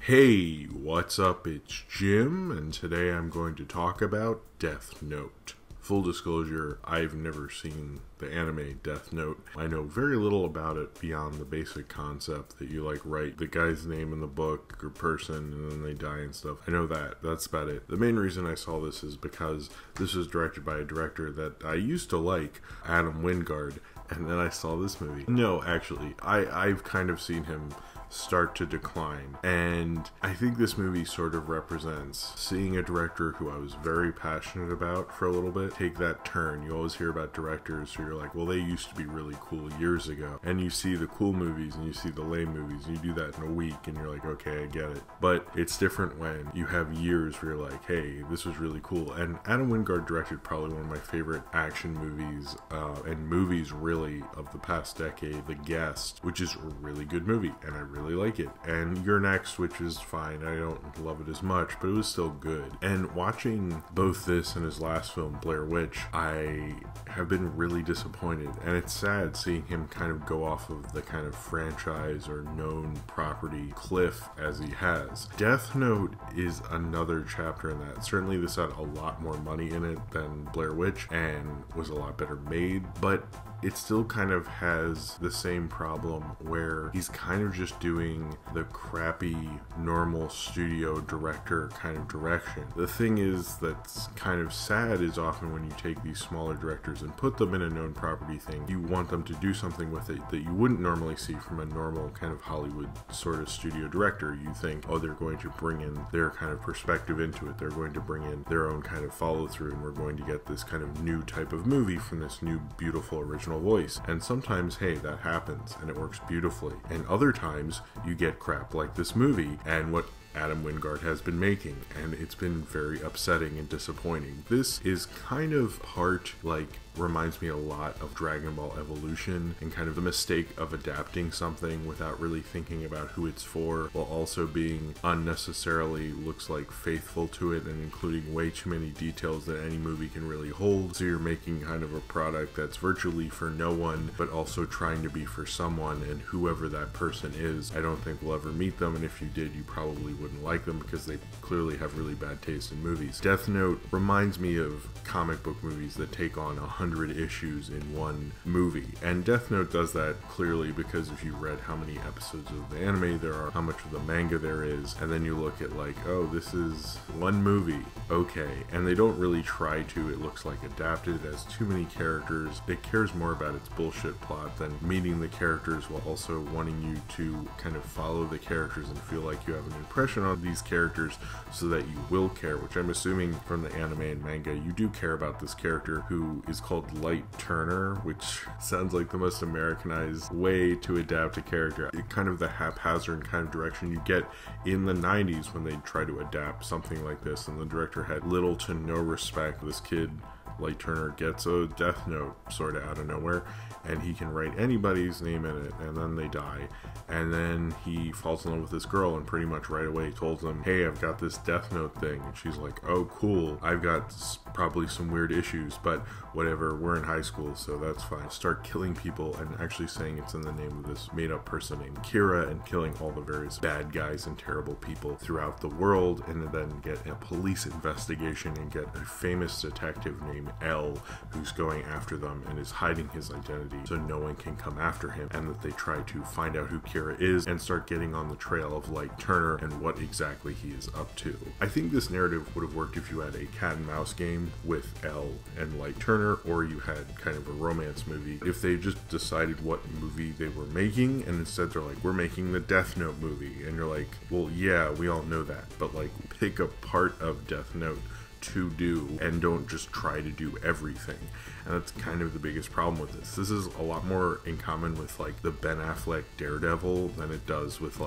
Hey, what's up? It's Jim, and today I'm going to talk about Death Note. Full disclosure, I've never seen the anime Death Note. I know very little about it beyond the basic concept that you write the guy's name in the book or person and then they die and stuff. I know that. That's about it. The main reason I saw this is because this was directed by a director that I used to like, Adam Wingard, and then I saw this movie. No, actually, I've kind of seen him start to decline, and I think this movie sort of represents seeing a director who I was very passionate about for a little bit take that turn. You always hear about directors who you're like, well, they used to be really cool years ago, and you see the cool movies and you see the lame movies and you do that in a week and you're like, okay, I get it. But it's different when you have years where you're like, hey, this was really cool. And Adam Wingard directed probably one of my favorite action movies and movies really of the past decade, The Guest, which is a really good movie, and I really like it. And You're Next, which is fine. I don't love it as much, but it was still good. And watching both this and his last film, Blair Witch, I have been really disappointed. And it's sad seeing him kind of go off of the kind of franchise or known property cliff as he has. Death Note is another chapter in that. Certainly this had a lot more money in it than Blair Witch and was a lot better made, but it still kind of has the same problem where he's kind of just doing the crappy normal studio director kind of direction. The thing is that's kind of sad is often when you take these smaller directors and put them in a known property thing, you want them to do something with it that you wouldn't normally see from a normal kind of Hollywood sort of studio director. You think, oh, they're going to bring in their kind of perspective into it, they're going to bring in their own kind of follow through, and we're going to get this kind of new type of movie from this new beautiful original voice. And sometimes, hey, that happens and it works beautifully, and other times you get crap like this movie and what Adam Wingard has been making, and it's been very upsetting and disappointing. This is kind of reminds me a lot of Dragon Ball Evolution and kind of the mistake of adapting something without really thinking about who it's for, while also being unnecessarily looks like faithful to it and including way too many details that any movie can really hold. So you're making kind of a product that's virtually for no one, but also trying to be for someone, and whoever that person is, I don't think we'll ever meet them, and if you did, you probably wouldn't like them because they clearly have really bad taste in movies. Death Note reminds me of comic book movies that take on 100 issues in one movie, and Death Note does that clearly because if you read how many episodes of the anime there are, how much of the manga there is, and then you look at oh, this is one movie, okay, and they don't really try to. It looks like adapted. It has too many characters. It cares more about its bullshit plot than meeting the characters while also wanting you to kind of follow the characters and feel like you have an impression on these characters so that you will care, which I'm assuming from the anime and manga you do care about this character who is called Light Turner, which sounds like the most Americanized way to adapt a character. Kind of the haphazard kind of direction you get in the 90s when they try to adapt something like this, and the director had little to no respect. This kid Light Turner gets a Death Note sort of out of nowhere, and he can write anybody's name in it, and then they die, and then he falls in love with this girl, and pretty much right away told them, hey, I've got this Death Note thing, and she's like, oh cool, I've got probably some weird issues, but whatever, we're in high school, so that's fine. Start killing people and actually saying it's in the name of this made-up person named Kira, and killing all the various bad guys and terrible people throughout the world, and then get a police investigation and get a famous detective named L who's going after them and is hiding his identity so no one can come after him, and that they try to find out who Kira is and start getting on the trail of Light Turner and what exactly he is up to. I think this narrative would have worked if you had a cat and mouse game with L and Light Turner, or you had kind of a romance movie. If they just decided what movie they were making, and instead they're like, we're making the Death Note movie, and you're like, well yeah, we all know that, but pick a part of Death Note to do and don't just try to do everything. And that's kind of the biggest problem with this. This is a lot more in common with the Ben Affleck Daredevil than it does with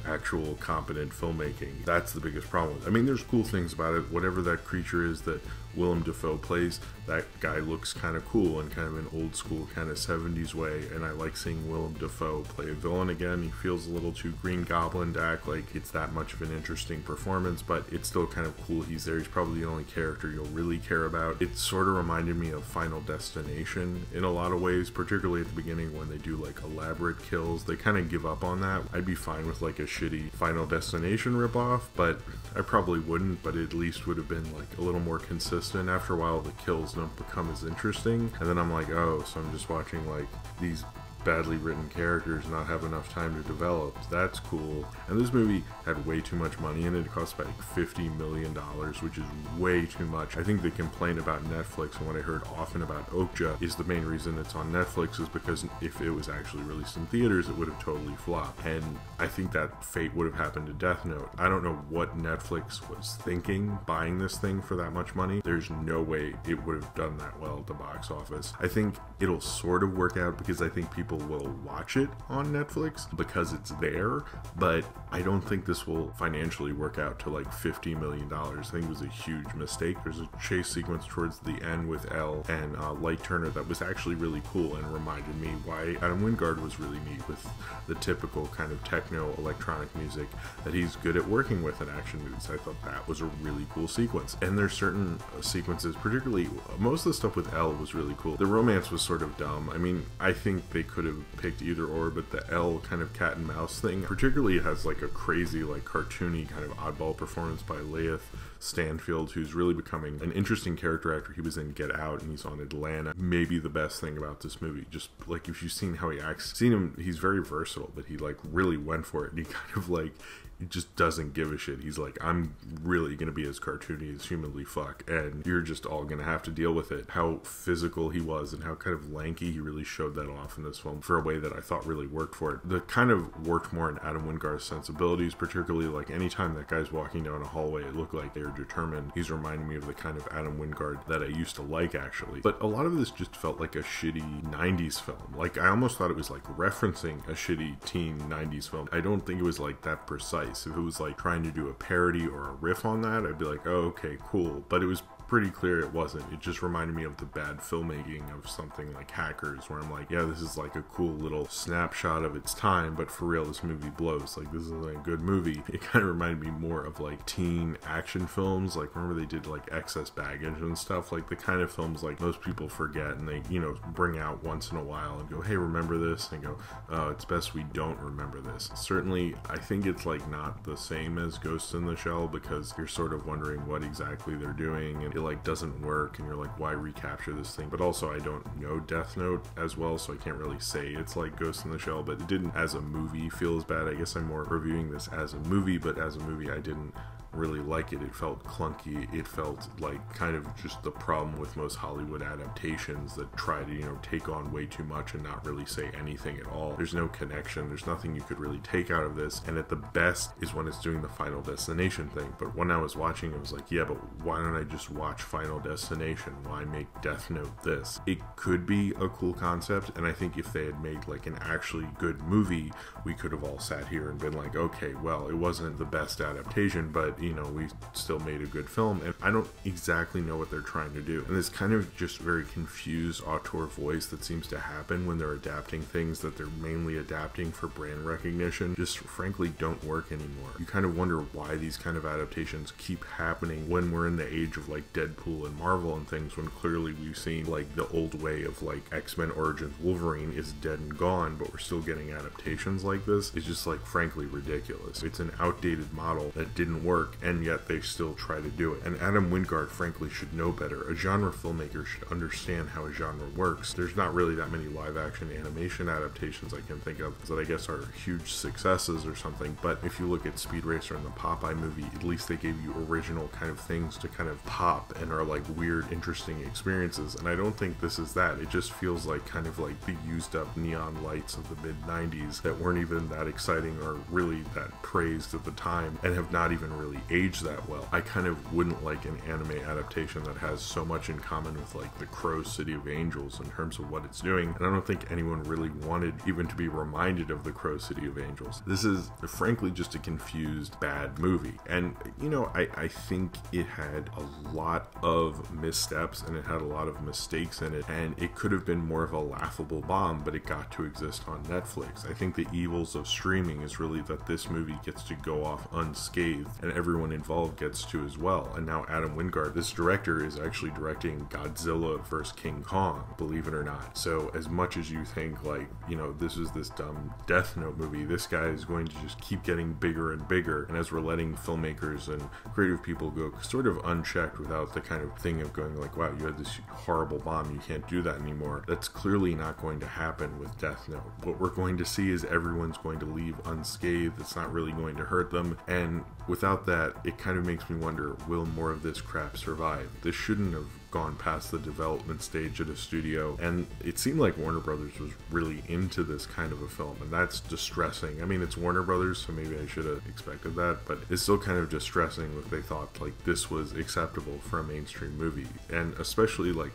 actual competent filmmaking. That's the biggest problem. I mean, there's cool things about it. Whatever that creature is that Willem Dafoe plays, that guy looks kind of cool in kind of an old school kind of 70s way, and I like seeing Willem Dafoe play a villain again. He feels a little too Green Goblin to act like it's that much of an interesting performance, but it's still kind of cool he's there. He's probably the only character you'll really care about. It sort of reminded me of Final Destination in a lot of ways, particularly at the beginning when they do like elaborate kills. They kind of give up on that. I'd be fine with like a shitty Final Destination ripoff, but I probably wouldn't, but it at least would have been like a little more consistent. After a while, the kills don't become as interesting, and then I'm like, oh, so I'm just watching like these badly written characters not have enough time to develop. That's cool. And this movie had way too much money in it. It cost like $50 million, which is way too much. I think the complaint about Netflix, and what I heard often about Okja, is the main reason it's on Netflix is because if it was actually released in theaters, it would have totally flopped. And I think that fate would have happened to Death Note. I don't know what Netflix was thinking buying this thing for that much money. There's no way it would have done that well at the box office. I think it'll sort of work out because I think people will watch it on Netflix because it's there, but I don't think this will financially work out to like $50 million. I think it was a huge mistake. There's a chase sequence towards the end with Elle and Light Turner that was actually really cool and reminded me why Adam Wingard was really neat with the typical kind of techno electronic music that he's good at working with in action movies. I thought that was a really cool sequence. And there's certain sequences, particularly most of the stuff with Elle was really cool. The romance was sort of dumb. I mean, I think they could have picked either or, but the Elle kind of cat and mouse thing particularly has like a crazy, like cartoony kind of oddball performance by Laith Stanfield, who's really becoming an interesting character after he was in Get Out and he's on Atlanta. Maybe the best thing about this movie, just like if you've seen how he acts, seen him, he's very versatile, but he like really went for it, and he kind of like, he just doesn't give a shit. He's like, I'm really gonna be as cartoony as humanly fuck, and you're just all gonna have to deal with it. How physical he was and how kind of lanky, he really showed that off in this film for a way that I thought really worked for it. The kind of worked more in Adam Wingard's sensibilities, particularly like anytime that guy's walking down a hallway, it looked like they were determined. He's reminding me of the kind of Adam Wingard that I used to like, actually. But a lot of this just felt like a shitty 90s film. Like, I almost thought it was like referencing a shitty teen 90s film. I don't think it was like that precise. If it was like trying to do a parody or a riff on that, I'd be like, oh, okay, cool. But it was pretty clear it wasn't. It just reminded me of the bad filmmaking of something like Hackers, where I'm like, yeah, this is like a cool little snapshot of its time, but for real, this movie blows. Like, this is a good movie. It kind of reminded me more of like teen action films. Like, remember they did like Excess Baggage and stuff, like the kind of films like most people forget and they, you know, bring out once in a while and go, hey, remember this? And go, oh, it's best we don't remember this. Certainly, I think it's like not the same as Ghost in the Shell, because you're sort of wondering what exactly they're doing, and it like doesn't work, and you're like, why recapture this thing? But also, I don't know Death Note as well, so I can't really say it's like Ghost in the Shell, but it didn't as a movie feel as bad. I guess I'm more reviewing this as a movie, but as a movie I didn't really like it. It felt clunky. It felt like kind of just the problem with most Hollywood adaptations that try to, you know, take on way too much and not really say anything at all. There's no connection. There's nothing you could really take out of this, and at the best is when it's doing the Final Destination thing. But when I was watching, it was like, yeah, but why don't I just watch Final Destination? Why make Death Note this? It could be a cool concept, and I think if they had made like an actually good movie, we could have all sat here and been like, okay, well, it wasn't the best adaptation, but you know, we still made a good film. And I don't exactly know what they're trying to do, and this kind of just very confused auteur voice that seems to happen when they're adapting things that they're mainly adapting for brand recognition just frankly don't work anymore. You kind of wonder why these kind of adaptations keep happening when we're in the age of like Deadpool and Marvel and things, when clearly we've seen like the old way of like X-Men Origins Wolverine is dead and gone, but we're still getting adaptations like this. It's just like frankly ridiculous. It's an outdated model that didn't work, and yet they still try to do it. And Adam Wingard frankly should know better. A genre filmmaker should understand how a genre works. There's not really that many live action animation adaptations I can think of that I guess are huge successes or something, but if you look at Speed Racer and the Popeye movie, at least they gave you original kind of things to kind of pop and are like weird, interesting experiences, and I don't think this is that. It just feels like kind of like the used up neon lights of the mid-90s that weren't even that exciting or really that praised at the time and have not even really aged that well. I kind of wouldn't like an anime adaptation that has so much in common with like the Crow City of Angels in terms of what it's doing, and I don't think anyone really wanted even to be reminded of the Crow City of Angels. This is frankly just a confused bad movie, and you know, I think it had a lot of missteps and it had a lot of mistakes in it, and it could have been more of a laughable bomb, but it got to exist on Netflix. I think the evils of streaming is really that this movie gets to go off unscathed, and every everyone involved gets to as well. And now Adam Wingard, this director, is actually directing Godzilla vs. King Kong, believe it or not. So as much as you think, like, you know, this is this dumb Death Note movie, this guy is going to just keep getting bigger and bigger. And as we're letting filmmakers and creative people go sort of unchecked without the kind of thing of going like, wow, you had this horrible bomb, you can't do that anymore, that's clearly not going to happen with Death Note. What we're going to see is everyone's going to leave unscathed. It's not really going to hurt them. And without that, it kind of makes me wonder, will more of this crap survive? This shouldn't have gone past the development stage at a studio, and it seemed like Warner Brothers was really into this kind of a film, and that's distressing. I mean, it's Warner Brothers, so maybe I should have expected that, but it's still kind of distressing that they thought like this was acceptable for a mainstream movie. And especially like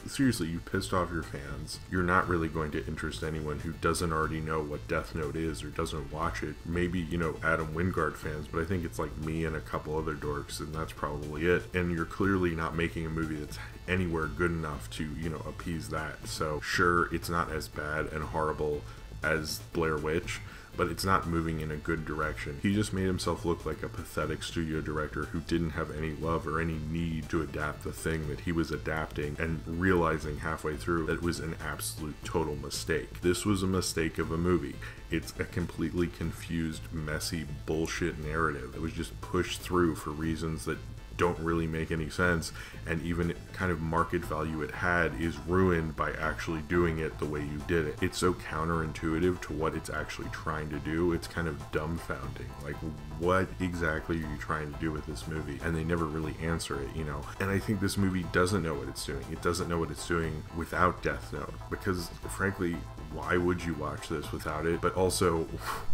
seriously, you pissed off your fans. You're not really going to interest anyone who doesn't already know what Death Note is or doesn't watch it. Maybe, you know, Adam Wingard fans, but I think it's like me and a couple other dorks, and that's probably it. And you're clearly not making a movie that's anywhere good enough to, you know, appease that. So sure, it's not as bad and horrible as Blair Witch, but it's not moving in a good direction. He just made himself look like a pathetic studio director who didn't have any love or any need to adapt the thing that he was adapting, and realizing halfway through that it was an absolute total mistake. This was a mistake of a movie. It's a completely confused, messy bullshit narrative that was just pushed through for reasons that don't really make any sense, and even kind of market value it had is ruined by actually doing it the way you did it. It's so counterintuitive to what it's actually trying to do. It's kind of dumbfounding. Like, what exactly are you trying to do with this movie? And they never really answer it, you know. And I think this movie doesn't know what it's doing. It doesn't know what it's doing without Death Note, because frankly, why would you watch this without it? But also,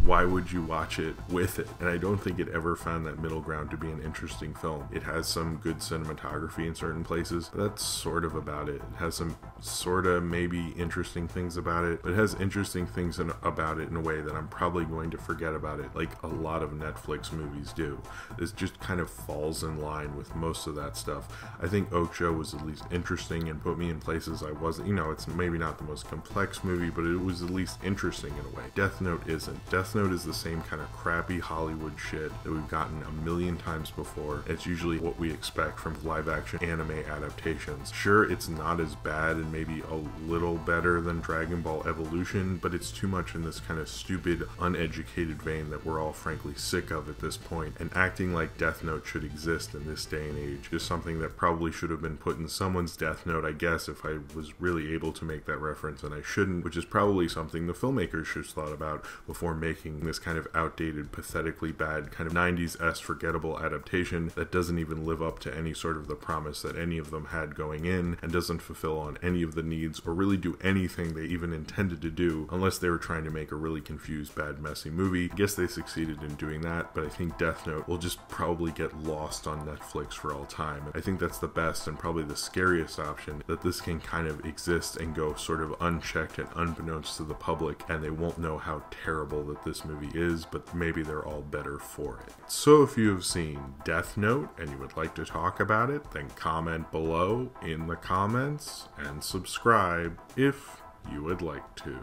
why would you watch it with it? And I don't think it ever found that middle ground to be an interesting film. It has some good cinematography in certain places, but that's sort of about it. It has some sort of maybe interesting things about it, but it has interesting things about it in a way that I'm probably going to forget about it, like a lot of Netflix movies do. This just kind of falls in line with most of that stuff. I think Okja was at least interesting and put me in places I wasn't. You know, it's maybe not the most complex movie, but it was at least interesting in a way. Death Note isn't. Death Note is the same kind of crappy Hollywood shit that we've gotten a million times before. It's usually what we expect from live action anime adaptations. Sure, it's not as bad and maybe a little better than Dragon Ball Evolution, but it's too much in this kind of stupid, uneducated vein that we're all frankly sick of at this point. And acting like Death Note should exist in this day and age is something that probably should have been put in someone's Death Note, I guess, if I was really able to make that reference, and I shouldn't, which is probably something the filmmakers should have thought about before making this kind of outdated, pathetically bad, kind of 90s-esque forgettable adaptation that doesn't even live up to any sort of the promise that any of them had going in, and doesn't fulfill on any of the needs or really do anything they even intended to do, unless they were trying to make a really confused, bad, messy movie. I guess they succeeded in doing that, but I think Death Note will just probably get lost on Netflix for all time. I think that's the best and probably the scariest option, that this can kind of exist and go sort of unchecked and unbeknownst to the public, and they won't know how terrible that this movie is, but maybe they're all better for it. So if you have seen Death Note and you would like to talk about it, then comment below in the comments and subscribe if you would like to.